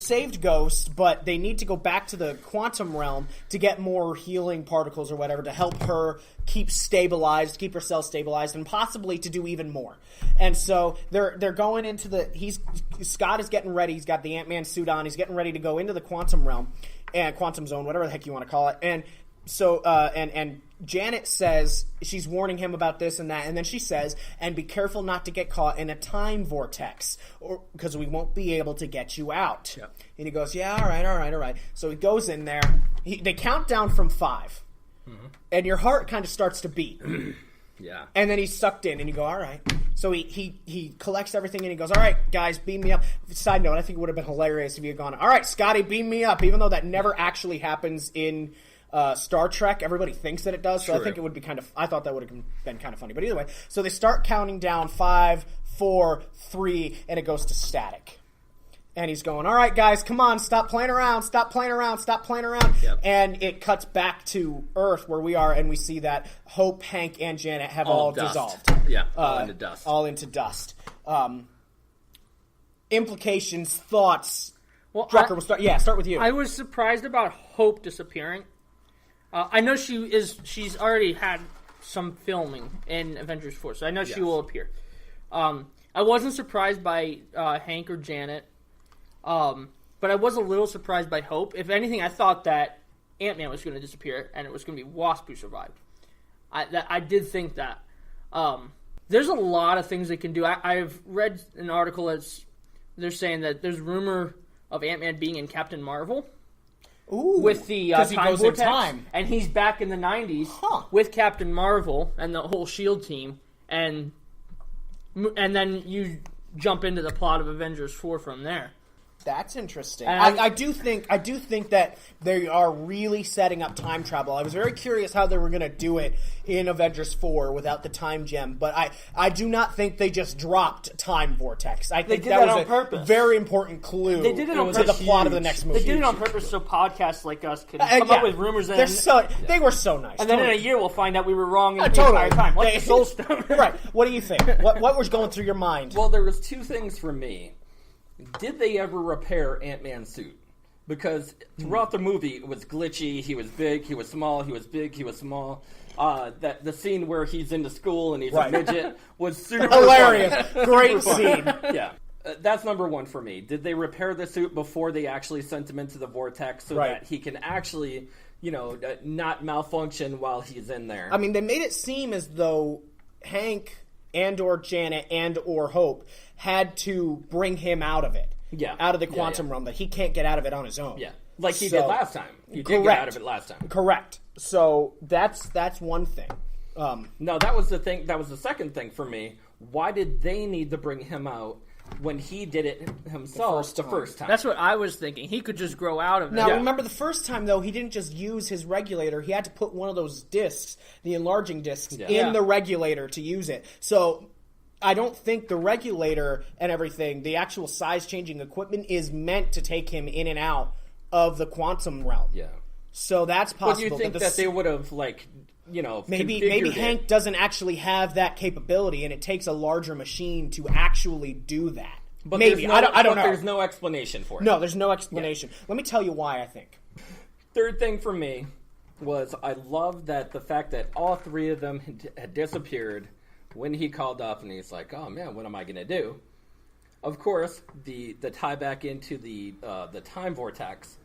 saved Ghost, but they need to go back to the quantum realm to get more healing particles or whatever to help her keep her cells stabilized, and possibly to do even more. And so they're going into Scott is getting ready. He's got the Ant-Man suit on. He's getting ready to go into the quantum realm and quantum zone, whatever the heck you want to call it. And so and Janet says, she's warning him about this and that, and then she says, and be careful not to get caught in a time vortex, because we won't be able to get you out. Yep. And he goes, yeah, all right. So he goes in there. They count down from 5, and your heart kind of starts to beat. Yeah. And then he's sucked in, and you go, all right. So he collects everything, and he goes, all right, guys, beam me up. Side note, I think it would have been hilarious if he had gone, all right, Scotty, beam me up, even though that never actually happens in Star Trek. Everybody thinks that it does, so I think it would be I thought that would have been kind of funny. But either way, so they start counting down 5, 4, 3, and it goes to static. And he's going, all right, guys, come on, stop playing around. Yep. And it cuts back to Earth where we are, and we see that Hope, Hank, and Janet have all dissolved. Yeah, all into dust. All into dust. Implications, thoughts. Well, Drucker, start with you. I was surprised about Hope disappearing. I know she's already had some filming in Avengers 4, so I know she will appear. I wasn't surprised by Hank or Janet, but I was a little surprised by Hope. If anything, I thought that Ant-Man was going to disappear, and it was going to be Wasp who survived. I did think that. There's a lot of things they can do. I've read an article they're saying that there's rumor of Ant-Man being in Captain Marvel. Ooh, with the time vortex, and he's back in the 90s with Captain Marvel and the whole S.H.I.E.L.D. team, and then you jump into the plot of Avengers 4 from there. That's interesting. I do think that they are really setting up time travel. I was very curious how they were going to do it in Avengers 4 without the time gem, but I do not think they just dropped time vortex. I think that was on purpose. Very important clue. They did it on to the plot of the next movie. They did it on purpose so podcasts like us could come up with rumors. They were so nice. And then in a year we'll find out we were wrong the entire time, like the Soul Stone. Right. What do you think? What was going through your mind? Well, there was 2 things for me. Did they ever repair Ant-Man's suit? Because throughout the movie, it was glitchy. He was big, he was small, he was big, he was small. That the scene where he's into school and he's a midget was super hilarious. Funny. Great scene. Yeah. That's number 1 for me. Did they repair the suit before they actually sent him into the vortex so that he can actually, not malfunction while he's in there? I mean, they made it seem as though Hank and or Janet and or Hope had to bring him out of it. Yeah. Out of the quantum realm, that he can't get out of it on his own. Yeah. Like he did last time. He did get out of it last time. Correct. So that's one thing. No, that was the thing. That was the second thing for me. Why did they need to bring him out when he did it himself the first time? That's what I was thinking. He could just grow out of it. Now, remember the first time, though, he didn't just use his regulator. He had to put one of those discs, the enlarging discs, in the regulator to use it. So I don't think the regulator and everything, the actual size-changing equipment, is meant to take him in and out of the quantum realm. Yeah. So that's possible. But you think that they would have, maybe Hank doesn't actually have that capability, and it takes a larger machine to actually do that. But maybe. I don't know. There's no explanation for it. No, there's no explanation. Yeah. Let me tell you why, I think. Third thing for me was I love that the fact that all 3 of them had disappeared when he called up, and he's like, oh man, what am I going to do? Of course, the tie back into the time vortex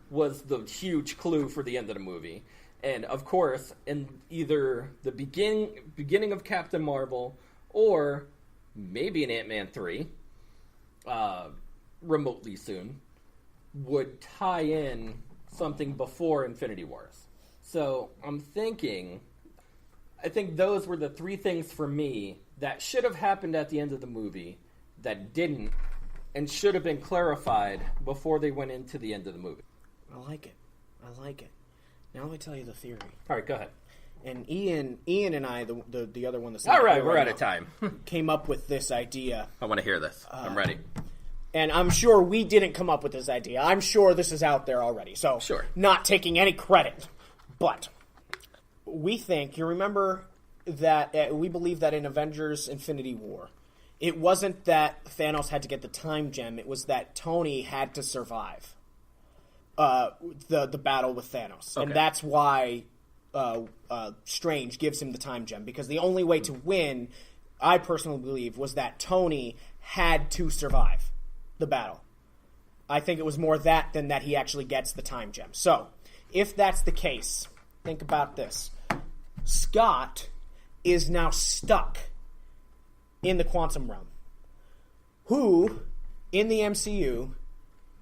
was the huge clue for the end of the movie. And of course, in either the beginning of Captain Marvel or maybe in Ant-Man 3, remotely soon, would tie in something before Infinity Wars. So I think those were the 3 things for me that should have happened at the end of the movie that didn't, and should have been clarified before they went into the end of the movie. I like it. Now let me tell you the theory. All right, go ahead. And Ian and I, the other one that's all right, we're out of time. Came up with this idea. I want to hear this. I'm ready. And I'm sure we didn't come up with this idea. I'm sure this is out there already. So, not taking any credit. But we think, you remember that we believe that in Avengers Infinity War, it wasn't that Thanos had to get the time gem. It was that Tony had to survive the battle with Thanos. Okay. And that's why Strange gives him the time gem. Because the only way to win, I personally believe, was that Tony had to survive the battle. I think it was more that than that he actually gets the time gem. So, if that's the case, think about this. Scott is now stuck in the quantum realm. Who, in the MCU,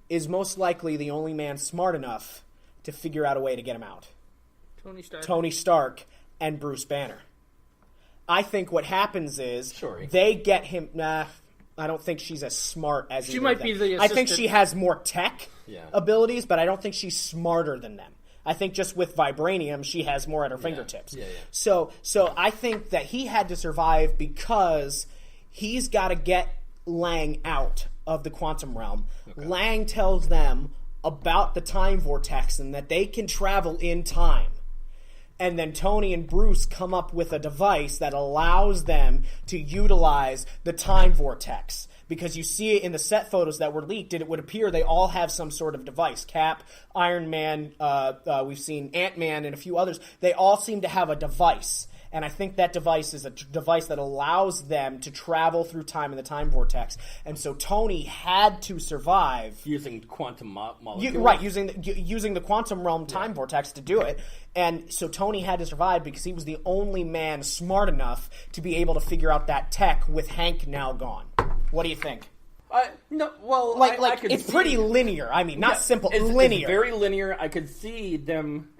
is most likely the only man smart enough to figure out a way to get him out? Tony Stark and Bruce Banner. I think what happens is they get him... I don't think she's as smart as she might be the assistant. I think she has more tech abilities, but I don't think she's smarter than them. I think just with vibranium, she has more at her fingertips. Yeah. So I think that he had to survive because he's got to get Lang out of the quantum realm. Okay. Lang tells them about the time vortex and that they can travel in time. And then Tony and Bruce come up with a device that allows them to utilize the time vortex. Because you see it in the set photos that were leaked, and it would appear they all have some sort of device. Cap, Iron Man, we've seen Ant-Man, and a few others. They all seem to have a device. And I think that device is a device that allows them to travel through time in the time vortex. And so Tony had to survive using quantum molecules. Using the quantum realm time vortex to do it. And so Tony had to survive because he was the only man smart enough to be able to figure out that tech with Hank now gone. What do you think? No, well, I could it's pretty linear. I mean, not simple. Linear. It's very linear. I could see them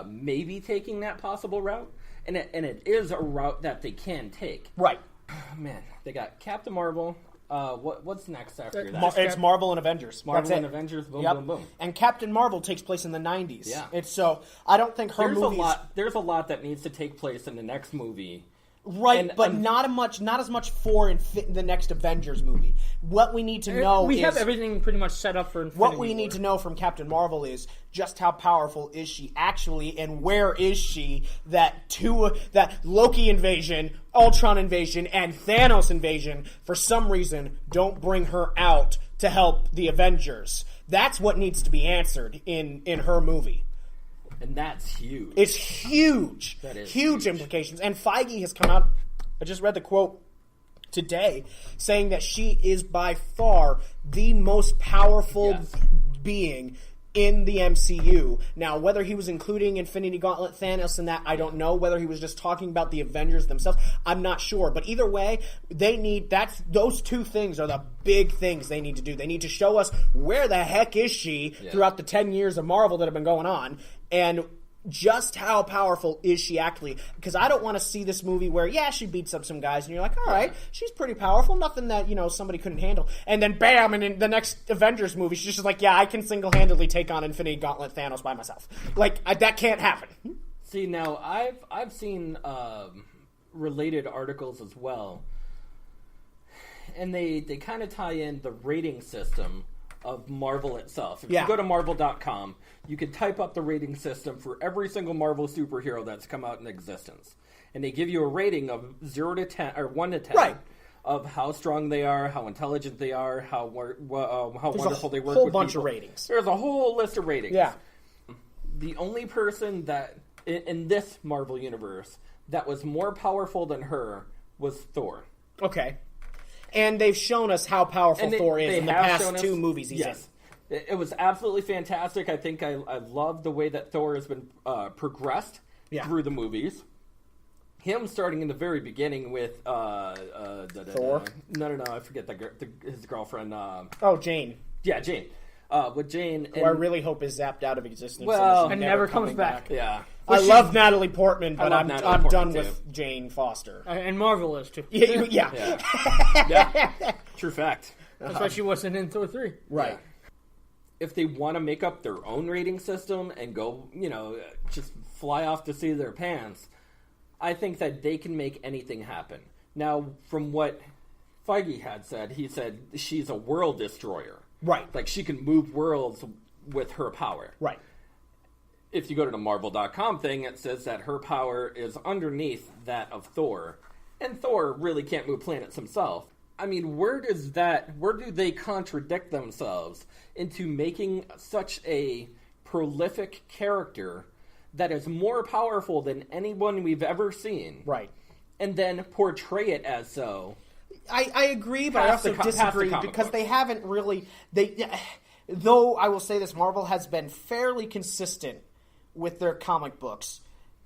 maybe taking that possible route. And it is a route that they can take. Right. Man, they got Captain Marvel. What's next after that? It's Marvel and Avengers. Marvel and Avengers. Boom, boom, boom. And Captain Marvel takes place in the 90s. Yeah. It's so I don't think There's a lot that needs to take place in the next movie. Right, but not as much for the next Avengers movie. What we need to know we have everything pretty much set up for Infinity What we need to know from Captain Marvel is just how powerful is she actually, and where is she that Loki invasion, Ultron invasion, and Thanos invasion, for some reason, don't bring her out to help the Avengers. That's what needs to be answered in her movie. And that's huge. It's huge. That is huge implications. And Feige has come out, I just read the quote today, saying that she is by far the most powerful being in the MCU. Now, whether he was including Infinity Gauntlet, Thanos, and that, I don't know. Whether he was just talking about the Avengers themselves, I'm not sure. But either way, those two things are the big things they need to do. They need to show us where the heck is she throughout the 10 years of Marvel that have been going on, and just how powerful is she actually? Because I don't want to see this movie where, she beats up some guys, and you're like, all right, she's pretty powerful, nothing that, somebody couldn't handle. And then, bam, and in the next Avengers movie, she's just like, I can single-handedly take on Infinity Gauntlet Thanos by myself. Like, that can't happen. See, now, I've seen related articles as well, and they kind of tie in the rating system of Marvel itself. If you go to Marvel.com, you can type up the rating system for every single Marvel superhero that's come out in existence. And they give you a rating of 0 to 10, or 1 to 10, of how strong they are, how intelligent they are, how wonderful they work with people. There's a whole bunch of ratings. There's a whole list of ratings. Yeah. The only person that, in this Marvel universe, that was more powerful than her was Thor. Okay. And they've shown us how powerful Thor is in the past 2 movies he's in. It was absolutely fantastic. I think I love the way that Thor has been progressed through the movies. Him starting in the very beginning with Thor? No, I forget his girlfriend. Jane. Yeah, Jane. With Jane, who I really hope is zapped out of existence. And never comes back. Yeah. I love Natalie Portman, but I'm done too. with Jane Foster. And Marvel is too. Yeah. True fact. That's why she wasn't in Thor 3. Right. Yeah. If they want to make up their own rating system and go, just fly off to see their pants, I think that they can make anything happen. Now, from what Feige had said, he said she's a world destroyer. Right. Like, she can move worlds with her power. Right. If you go to the Marvel.com thing, it says that her power is underneath that of Thor. And Thor really can't move planets himself. I mean, where do they contradict themselves into making such a prolific character that is more powerful than anyone we've ever seen? Right. And then portray it as so. I agree, but I also disagree because they haven't really... Though I will say this, Marvel has been fairly consistent with their comic books.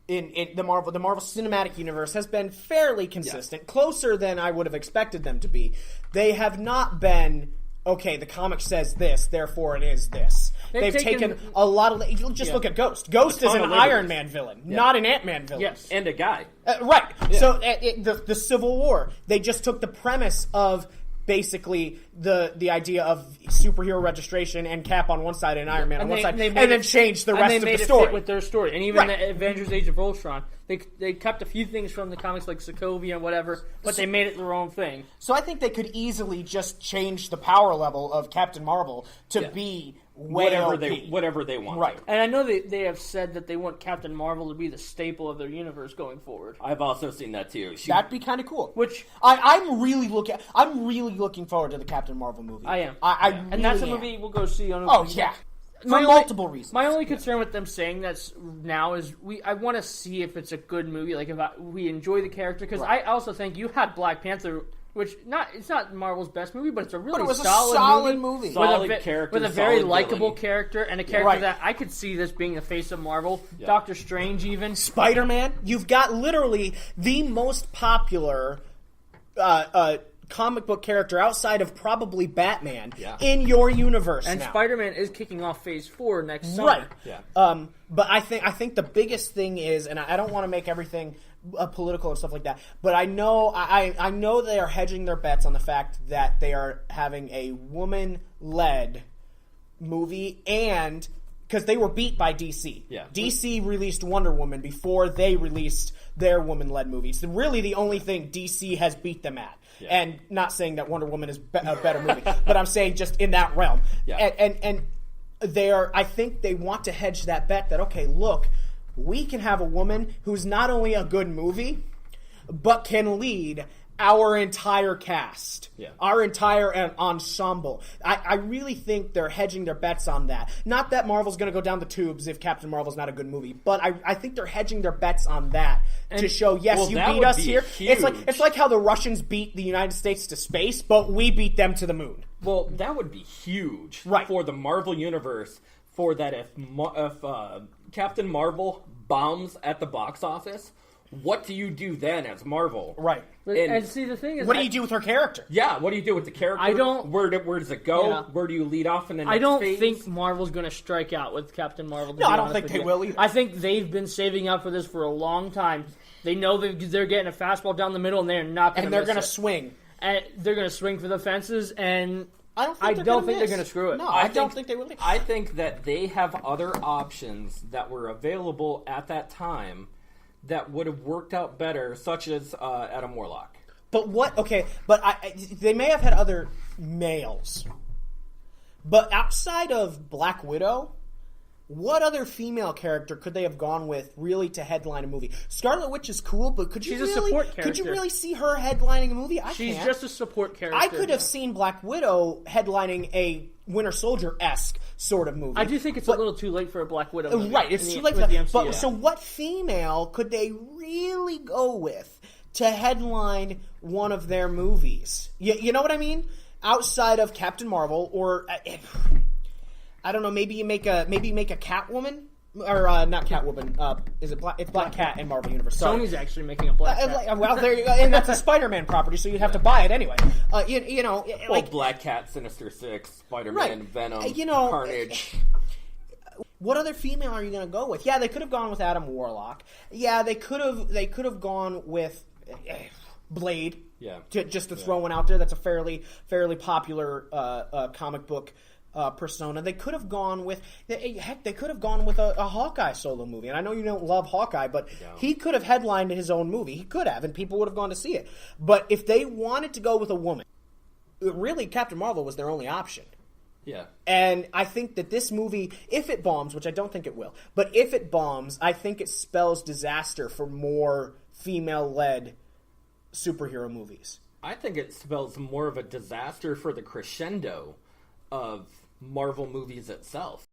In the Marvel Cinematic Universe has been fairly consistent, closer than I would have expected them to be. They have not been, okay, the comic says this, therefore it is this. They've taken a lot of... Just look at Ghost. Ghost is an Iron Man villain, not an Ant-Man villain. Yes. And a guy. Right. Yeah. So the Civil War, they just took the premise of basically the idea of superhero registration and Cap on one side and Iron Man on one side, and then changed the rest of the story. Fit with their story. And even the Avengers Age of Ultron, they kept a few things from the comics like Sokovia and whatever, but they made it their own thing. So I think they could easily just change the power level of Captain Marvel to be whatever they want. Right. And I know they have said that they want Captain Marvel to be the staple of their universe going forward. I've also seen that too. That'd be kind of cool. Which I'm really looking forward to the Captain Marvel movie. I am. And that's a movie we'll go see on. Oh yeah. For multiple reasons. My only concern with them saying that now is I want to see if it's a good movie, like if we enjoy the character. Because I also think you had Black Panther, which it's not Marvel's best movie, but it's a really solid movie. With a very likable character and a character that I could see this being the face of Marvel. Yeah. Doctor Strange, even Spider-Man. You've got literally the most popular comic book character outside of probably Batman in your universe and now. Spider-Man is kicking off Phase 4 next summer. Right. Yeah. But I think the biggest thing is, and I don't want to make everything political and stuff like that, but I know they are hedging their bets on the fact that they are having a woman-led movie, and because they were beat by DC. Yeah. DC released Wonder Woman before they released their woman-led movies. So really the only thing DC has beat them at. Yeah. And not saying that Wonder Woman is a better movie, but I'm saying just in that realm. Yeah. And I think they want to hedge that bet that, okay, look, we can have a woman who's not only a good movie, but can lead our entire cast, our entire ensemble. I really think they're hedging their bets on that. Not that Marvel's going to go down the tubes if Captain Marvel's not a good movie, but I think they're hedging their bets on that to show, yes, you beat us here. Huge. It's like how the Russians beat the United States to space, but we beat them to the moon. Well, that would be huge for the Marvel Universe. For that, if Captain Marvel bombs at the box office, what do you do then as Marvel? Right. And see, the thing is, what do you do with her character? Yeah, what do you do with the character? Where does it go? Yeah. Where do you lead off in the next I don't phase? think Marvel's going to strike out with Captain Marvel. No, I don't think they will either. I think they've been saving up for this for a long time. They know they're getting a fastball down the middle, and they're not going to. And they're going to swing. And they're going to swing for the fences, and I don't think they're going to screw it. No, I don't think they will. I think that they have other options that were available at that time that would have worked out better, such as Adam Warlock. But what? Okay, but they may have had other males. But outside of Black Widow, what other female character could they have gone with really to headline a movie? Scarlet Witch is cool, but could you a support character. Could you really see her headlining a movie? She's just a support character. I could have seen Black Widow headlining a Winter Soldier-esque sort of movie. I do think it's a little too late for a Black Widow movie. Right, it's too late for that. But so what female could they really go with to headline one of their movies? You know what I mean? Outside of Captain Marvel, or I don't know. Maybe you make a Catwoman, or not Catwoman. Is it Black? It's Black Cat in Marvel Universe. Sorry. Sony's actually making a Black Cat. Well, there you go, and that's a Spider-Man property, so you'd have to buy it anyway. You know, like Black Cat, Sinister Six, Spider-Man, Venom, Carnage. What other female are you going to go with? Yeah, they could have gone with Adam Warlock. Yeah, they could have gone with Blade. Yeah, just to throw one out there. That's a fairly popular comic book persona. They could have gone with they could have gone with a Hawkeye solo movie. And I know you don't love Hawkeye, but he could have headlined his own movie. He could have, and people would have gone to see it. But if they wanted to go with a woman, really Captain Marvel was their only option. Yeah. And I think that this movie, if it bombs, which I don't think it will, but if it bombs, I think it spells disaster for more female-led superhero movies. I think it spells more of a disaster for the crescendo of Marvel movies itself.